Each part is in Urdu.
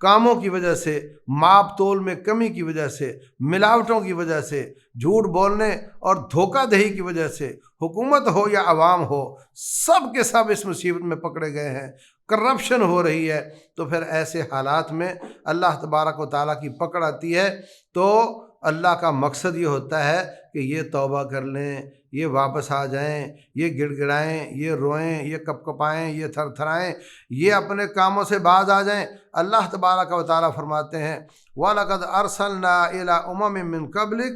کاموں کی وجہ سے، ماپ تول میں کمی کی وجہ سے، ملاوٹوں کی وجہ سے، جھوٹ بولنے اور دھوکہ دہی کی وجہ سے، حکومت ہو یا عوام ہو، سب کے سب اس مصیبت میں پکڑے گئے ہیں، کرپشن ہو رہی ہے۔ تو پھر ایسے حالات میں اللہ تبارک و تعالیٰ کی پکڑ آتی ہے، تو اللہ کا مقصد یہ ہوتا ہے کہ یہ توبہ کر لیں، یہ واپس آ جائیں، یہ گڑ گڑائیں، یہ روئیں، یہ کپ کپائیں، یہ تھر تھرائیں، یہ اپنے کاموں سے باز آ جائیں۔ اللہ تبارک و تعالیٰ فرماتے ہیں وَلَقَدْ أَرْسَلْنَا إِلَىٰ أُمَمٍ مِّن قَبْلِكَ،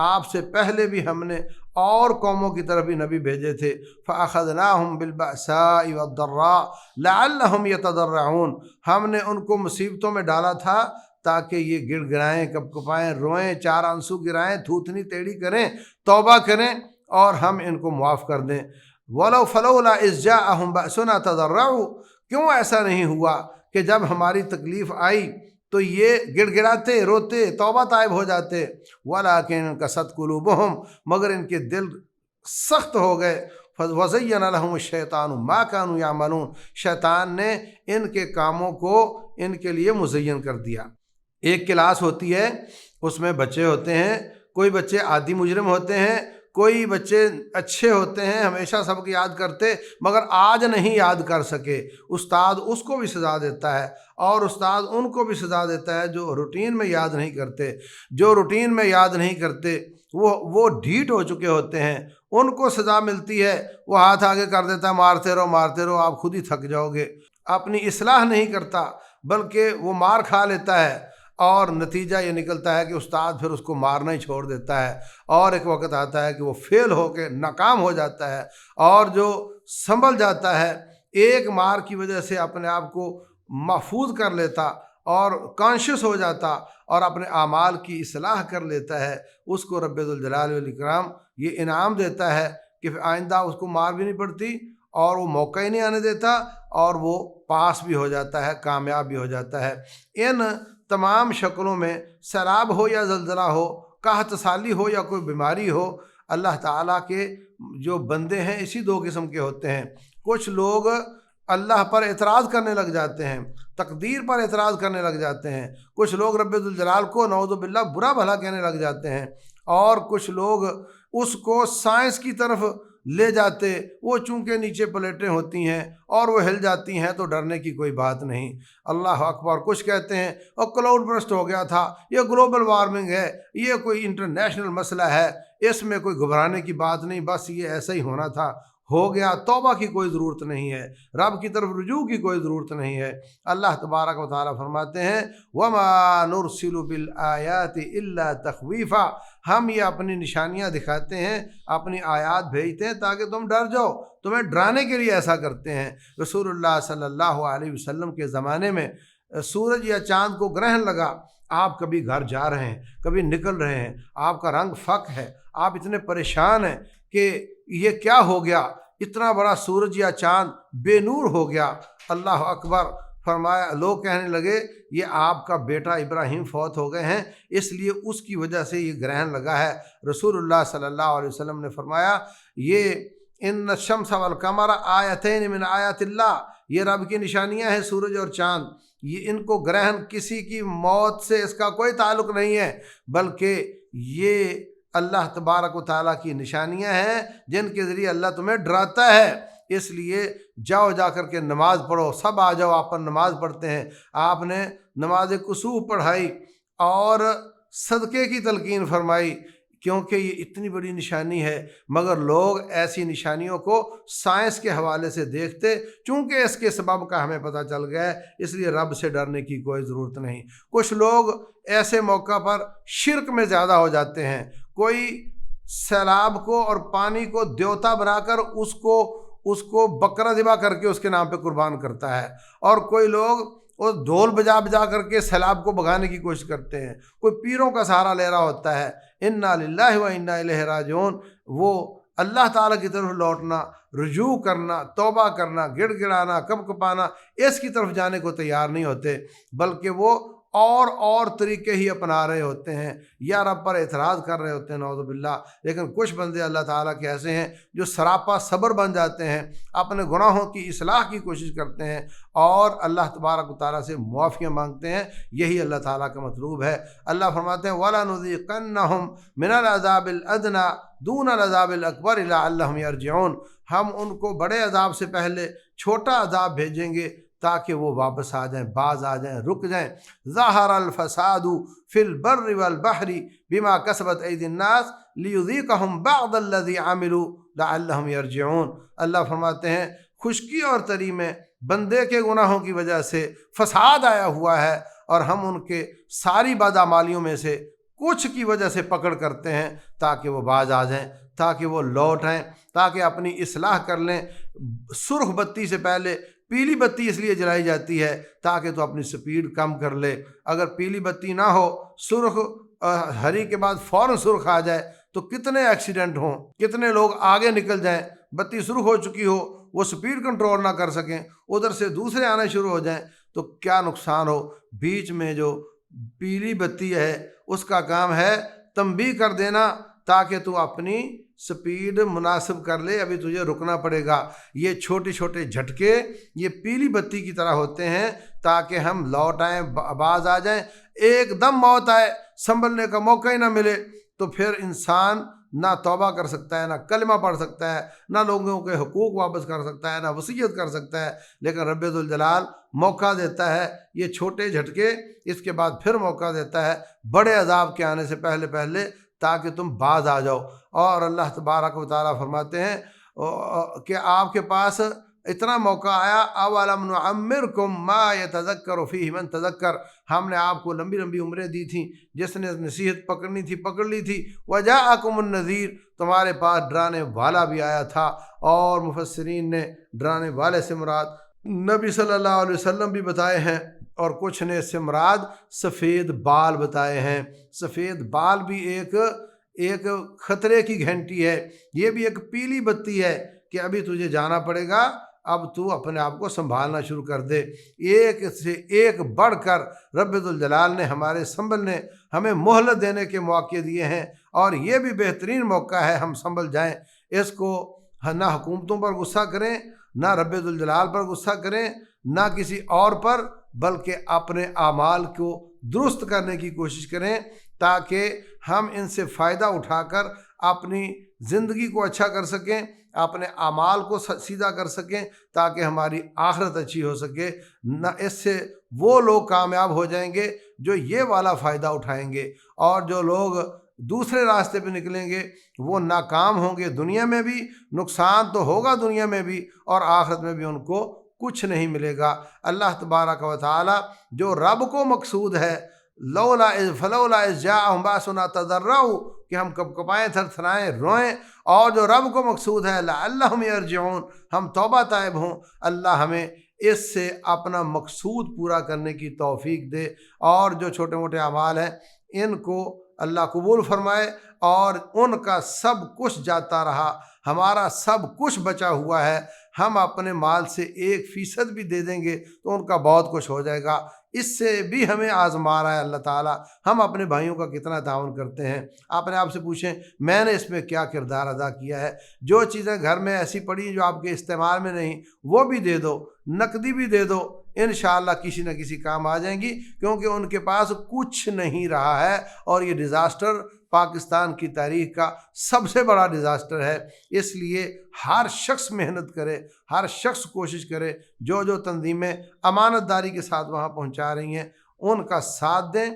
آپ سے پہلے بھی ہم نے اور قوموں کی طرف بھی نبی بھیجے تھے، فَأَخَذْنَاهُمْ بِالْبَأْسَاءِ وَالضَّرَّاءِ لَعَلَّهُمْ يَتَضَرَّعُونَ، ہم نے ان کو مصیبتوں میں ڈالا تھا تاکہ یہ گڑ گڑائیں، کپ کپائیں، روئیں، چار آنسو گرائیں، تھوتنی ٹیڑھی کریں، توبہ کریں اور ہم ان کو معاف کر دیں۔ وَلَوْ فَلَوْلَا إِذْ جَاءَهُمْ بَأْسُنَا تَضَرَّعُوا، کیوں ایسا نہیں ہوا کہ جب ہماری تکلیف آئی تو یہ گڑ گڑاتے، روتے، توبہ طائب ہو جاتے۔ وَلَٰكِن قَسَتْ قُلُوبُهُمْ، مگر ان کے دل سخت ہو گئے۔ وَزَيَّنَ لَهُمُ الشَّيْطَانُ مَا كَانُوا يَعْمَلُونَ، شیطان نے ان کے کاموں کو ان کے لیے مزین کر دیا۔ ایک کلاس ہوتی ہے، اس میں بچے ہوتے ہیں، کوئی بچے عادی مجرم ہوتے ہیں، کوئی بچے اچھے ہوتے ہیں، ہمیشہ سب کو یاد کرتے، مگر آج نہیں یاد کر سکے، استاد اس کو بھی سزا دیتا ہے، اور استاد ان کو بھی سزا دیتا ہے جو روٹین میں یاد نہیں کرتے۔ جو روٹین میں یاد نہیں کرتے وہ ڈھیٹ ہو چکے ہوتے ہیں، ان کو سزا ملتی ہے، وہ ہاتھ آگے کر دیتا ہے، مارتے رہو مارتے رہو، آپ خود ہی تھک جاؤ گے۔ اپنی اصلاح نہیں کرتا بلکہ وہ مار کھا لیتا ہے، اور نتیجہ یہ نکلتا ہے کہ استاد پھر اس کو مارنا ہی چھوڑ دیتا ہے، اور ایک وقت آتا ہے کہ وہ فیل ہو کے ناکام ہو جاتا ہے، اور جو سنبھل جاتا ہے ایک مار کی وجہ سے اپنے آپ کو محفوظ کر لیتا اور کانشیس ہو جاتا اور اپنے اعمال کی اصلاح کر لیتا ہے، اس کو رب ذوالجلال والاکرام یہ انعام دیتا ہے کہ آئندہ اس کو مار بھی نہیں پڑتی اور وہ موقع ہی نہیں آنے دیتا، اور وہ پاس بھی ہو جاتا ہے، کامیاب بھی ہو جاتا ہے۔ ان تمام شکلوں میں، سیلاب ہو یا زلزلہ ہو، قحط سالی ہو یا کوئی بیماری ہو، اللہ تعالیٰ کے جو بندے ہیں اسی دو قسم کے ہوتے ہیں۔ کچھ لوگ اللہ پر اعتراض کرنے لگ جاتے ہیں، تقدیر پر اعتراض کرنے لگ جاتے ہیں، کچھ لوگ رب ذوالجلال کو نعوذ باللہ برا بھلا کہنے لگ جاتے ہیں، اور کچھ لوگ اس کو سائنس کی طرف لے جاتے، وہ چونکہ نیچے پلیٹیں ہوتی ہیں اور وہ ہل جاتی ہیں تو ڈرنے کی کوئی بات نہیں۔ اللہ اکبر۔ کچھ کہتے ہیں اور کلاؤڈ برسٹ ہو گیا تھا، یہ گلوبل وارمنگ ہے، یہ کوئی انٹرنیشنل مسئلہ ہے، اس میں کوئی گھبرانے کی بات نہیں، بس یہ ایسا ہی ہونا تھا، ہو گیا، توبہ کی کوئی ضرورت نہیں ہے، رب کی طرف رجوع کی کوئی ضرورت نہیں ہے۔ اللہ تبارک و تعالیٰ فرماتے ہیں وَمَا نُرْسِلُ بِالْآيَاتِ إِلَّا تَخْوِيفًا، ہم یہ اپنی نشانیاں دکھاتے ہیں، اپنی آیات بھیجتے ہیں تاکہ تم ڈر جاؤ، تمہیں ڈرانے کے لیے ایسا کرتے ہیں۔ رسول اللہ صلی اللہ علیہ وسلم کے زمانے میں سورج یا چاند کو گرہن لگا، آپ کبھی گھر جا رہے ہیں، کبھی نکل رہے ہیں، آپ کا رنگ فک ہے، آپ اتنے پریشان ہیں کہ یہ کیا ہو گیا، اتنا بڑا سورج یا چاند بے نور ہو گیا۔ اللہ اکبر۔ فرمایا، لوگ کہنے لگے یہ آپ کا بیٹا ابراہیم فوت ہو گئے ہیں، اس لیے اس کی وجہ سے یہ گرہن لگا ہے۔ رسول اللہ صلی اللہ علیہ وسلم نے فرمایا یہ ان الشمس والقمر آیتین من آیات اللہ، یہ رب کی نشانیاں ہیں سورج اور چاند، یہ ان کو گرہن کسی کی موت سے اس کا کوئی تعلق نہیں ہے، بلکہ یہ اللہ تبارک و تعالیٰ کی نشانیاں ہیں جن کے ذریعے اللہ تمہیں ڈراتا ہے۔ اس لیے جاؤ، جا کر کے نماز پڑھو، سب آ جاؤ، آپ پر نماز پڑھتے ہیں۔ آپ نے نماز کسوف پڑھائی اور صدقے کی تلقین فرمائی، کیونکہ یہ اتنی بڑی نشانی ہے، مگر لوگ ایسی نشانیوں کو سائنس کے حوالے سے دیکھتے، چونکہ اس کے سبب کا ہمیں پتہ چل گیا ہے، اس لیے رب سے ڈرنے کی کوئی ضرورت نہیں۔ کچھ لوگ ایسے موقع پر شرک میں زیادہ ہو جاتے ہیں، کوئی سیلاب کو اور پانی کو دیوتا بنا کر اس کو بکرا ذبح کر کے اس کے نام پہ قربان کرتا ہے، اور کوئی لوگ وہ ڈھول بجا بجا کر کے سیلاب کو بھگانے کی کوشش کرتے ہیں، کوئی پیروں کا سہارا لے رہا ہوتا ہے۔ انا للہ و انا الیہ راجعون، وہ اللہ تعالیٰ کی طرف لوٹنا، رجوع کرنا، توبہ کرنا، گڑ گڑانا، کپ کپانا، اس کی طرف جانے کو تیار نہیں ہوتے، بلکہ وہ اور طریقے ہی اپنا رہے ہوتے ہیں یا رب پر اعتراض کر رہے ہوتے ہیں نعوذ باللہ۔ لیکن کچھ بندے اللہ تعالیٰ کے ایسے ہیں جو سراپا صبر بن جاتے ہیں، اپنے گناہوں کی اصلاح کی کوشش کرتے ہیں اور اللہ تبارک و تعالیٰ سے معافیاں مانگتے ہیں۔ یہی اللہ تعالیٰ کا مطلوب ہے۔ اللہ فرماتے ہیں وَلَنُذِيقَنَّهُم مِّنَ الْعَذَابِ الْأَدْنَىٰ دُونَ الْعَذَابِ الْأَكْبَرِ لَعَلَّهُمْ يَرْجِعُونَ، ہم ان کو بڑے عذاب سے پہلے چھوٹا عذاب بھیجیں گے تاکہ وہ واپس آ جائیں، باز آ جائیں، رک جائیں۔ ظَهَرَ الْفَسَادُ فِي الْبَرِّ وَالْبَحْرِ بِمَا كَسَبَتْ أَيْدِي النَّاسِ لِيُذِيقَهُم بَعْضَ الَّذِي عَمِلُوا لَعَلَّهُمْ يَرْجِعُونَ۔ اللہ فرماتے ہیں خشکی اور تری میں بندے کے گناہوں کی وجہ سے فساد آیا ہوا ہے، اور ہم ان کے ساری بدعمالیوں میں سے کچھ کی وجہ سے پکڑ کرتے ہیں تاکہ وہ باز آ جائیں، تاکہ وہ لوٹ آئیں، تاکہ اپنی اصلاح کر لیں۔ سرخ بتی سے پہلے پیلی بتی اس لیے جلائی جاتی ہے تاکہ تو اپنی سپیڈ کم کر لے۔ اگر پیلی بتی نہ ہو، سرخ ہری کے بعد فوراً سرخ آ جائے تو کتنے ایکسیڈنٹ ہوں، کتنے لوگ آگے نکل جائیں۔ بتی سرخ ہو چکی ہو، وہ سپیڈ کنٹرول نہ کر سکیں، ادھر سے دوسرے آنے شروع ہو جائیں تو کیا نقصان ہو۔ بیچ میں جو پیلی بتی ہے اس کا کام ہے تنبیہ کر دینا تاکہ تو اپنی سپیڈ مناسب کر لے، ابھی تجھے رکنا پڑے گا۔ یہ چھوٹے چھوٹے جھٹکے یہ پیلی بتی کی طرح ہوتے ہیں تاکہ ہم لوٹ آئیں، باز آ جائیں۔ ایک دم موت آئے، سنبھلنے کا موقع ہی نہ ملے تو پھر انسان نہ توبہ کر سکتا ہے، نہ کلمہ پڑھ سکتا ہے، نہ لوگوں کے حقوق واپس کر سکتا ہے، نہ وصیت کر سکتا ہے۔ لیکن رب ذوالجلال موقع دیتا ہے، یہ چھوٹے جھٹکے، اس کے بعد پھر موقع دیتا ہے بڑے عذاب کے آنے سے پہلے تاکہ تم باز آ جاؤ۔ اور اللہ تبارک و تعالیٰ فرماتے ہیں کہ آپ کے پاس اتنا موقع آیا، اولم نعمرکم ما یتذکر فیہ من تذکر، ہم نے آپ کو لمبی لمبی عمریں دی تھیں، جس نے نصیحت پکڑنی تھی پکڑ لی تھی۔ وجاءکم النذیر، تمہارے پاس ڈرانے والا بھی آیا تھا۔ اور مفسرین نے ڈرانے والے سے مراد نبی صلی اللہ علیہ وسلم بھی بتائے ہیں، اور کچھ نے اس سے مراد سفید بال بتائے ہیں۔ سفید بال بھی ایک خطرے کی گھنٹی ہے، یہ بھی ایک پیلی بتی ہے کہ ابھی تجھے جانا پڑے گا، اب تو اپنے آپ کو سنبھالنا شروع کر دے۔ ایک سے ایک بڑھ کر رب ذوالجلال نے ہمارے سنبھلنے، ہمیں مہلت دینے کے مواقع دیے ہیں، اور یہ بھی بہترین موقع ہے ہم سنبھل جائیں۔ اس کو نہ حکومتوں پر غصہ کریں، نہ رب ذوالجلال پر غصہ کریں، نہ کسی اور پر، بلکہ اپنے اعمال کو درست کرنے کی کوشش کریں تاکہ ہم ان سے فائدہ اٹھا کر اپنی زندگی کو اچھا کر سکیں، اپنے اعمال کو سیدھا کر سکیں تاکہ ہماری آخرت اچھی ہو سکے۔ نہ اس سے وہ لوگ کامیاب ہو جائیں گے جو یہ والا فائدہ اٹھائیں گے، اور جو لوگ دوسرے راستے پہ نکلیں گے وہ ناکام ہوں گے، دنیا میں بھی نقصان تو ہوگا، دنیا میں بھی، اور آخرت میں بھی ان کو کچھ نہیں ملے گا۔ اللہ تبارک و تعالی جو رب کو مقصود ہے، فلولا اذ جاءہم باسنا تضرعوا، کہ ہم کب کپائیں، تھر تھرائیں، روئیں، اور جو رب کو مقصود ہے لعلہم یرجعون، ہم توبہ طائب ہوں، اللہ ہمیں اس سے اپنا مقصود پورا کرنے کی توفیق دے، اور جو چھوٹے موٹے اعمال ہیں ان کو اللہ قبول فرمائے، اور ان کا سب کچھ جاتا رہا، ہمارا سب کچھ بچا ہوا ہے، ہم اپنے مال سے 1% بھی دے دیں گے تو ان کا بہت کچھ ہو جائے گا۔ اس سے بھی ہمیں آزما رہا ہے اللہ تعالیٰ، ہم اپنے بھائیوں کا کتنا تعاون کرتے ہیں۔ اپنے آپ سے پوچھیں میں نے اس میں کیا کردار ادا کیا ہے۔ جو چیزیں گھر میں ایسی پڑی جو آپ کے استعمال میں نہیں، وہ بھی دے دو، نقدی بھی دے دو، انشاءاللہ کسی نہ کسی کام آ جائیں گی، کیونکہ ان کے پاس کچھ نہیں رہا ہے، اور یہ ڈیزاسٹر پاکستان کی تاریخ کا سب سے بڑا ڈیزاسٹر ہے۔ اس لیے ہر شخص محنت کرے، ہر شخص کوشش کرے، جو تنظیمیں امانت داری کے ساتھ وہاں پہنچا رہی ہیں ان کا ساتھ دیں۔